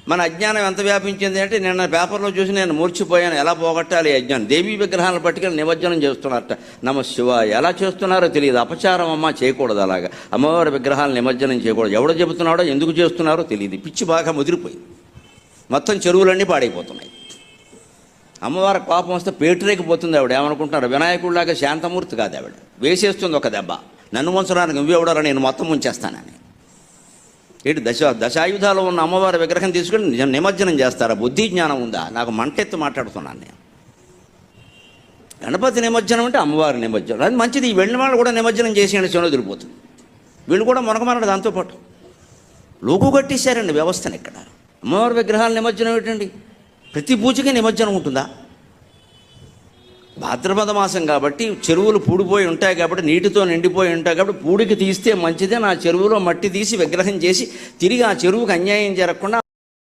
మన అజ్ఞానం ఎంత వ్యాపించింది అంటే, నిన్న పేపర్లో చూసి నేను మూర్చిపోయాను, ఎలా పోగొట్టాలి అజ్ఞానం. దేవీ విగ్రహాలను పట్టుకెళ్ళి నిమజ్జనం చేస్తున్నారట. నమ శివాయ. ఎలా చేస్తున్నారో తెలియదు. అపచారం అమ్మ, చేయకూడదు అలాగా. అమ్మవారి విగ్రహాలను నిమజ్జనం చేయకూడదు. ఎవడో చెబుతున్నాడో ఎందుకు చేస్తున్నారో తెలియదు. పిచ్చి బాగా ముదిరిపోయింది. మొత్తం చెరువులన్నీ పాడైపోతున్నాయి. అమ్మవారి కోపం వస్తే పేటరేకిపోతుంది. ఆవిడ ఏమనుకుంటున్నారు, వినాయకుడిలాగా శాంతమూర్తి కాదు ఆవిడ. వేసేస్తుంది ఒక దెబ్బ. నన్ను ముంచడానికి నువ్వెవడరా, నేను మొత్తం ముంచేస్తానని. ఏంటి దశాయుధాలు ఉన్న అమ్మవారి విగ్రహం తీసుకుని నిమజ్జనం చేస్తారా? బుద్ధి జ్ఞానం ఉందా? నాకు మంటెత్తి మాట్లాడుతున్నాను నేను. గణపతి నిమజ్జనం అంటే అమ్మవారి నిమజ్జనం, అది మంచిది. ఈ వెళ్ళిన వాళ్ళు కూడా నిమజ్జనం చేసేయండి, చెను తిరిగిపోతుంది. వీళ్ళు కూడా మునగమన్నాడు. దాంతోపాటు లోకు కట్టేశారండి వ్యవస్థను. ఇక్కడ అమ్మవారి విగ్రహాల నిమజ్జనం ఏంటండి? ప్రతి పూజకి నిమజ్జనం ఉంటుందా? భాద్రపద మాసం కాబట్టి చెరువులు పూడిపోయి ఉంటాయి, కాబట్టి నీటితో నిండిపోయి ఉంటాయి, కాబట్టి పూడికి తీస్తే మంచిదే. నా చెరువులో మట్టి తీసి విగ్రహం చేసి తిరిగి ఆ చెరువుకి అన్యాయం జరగకుండా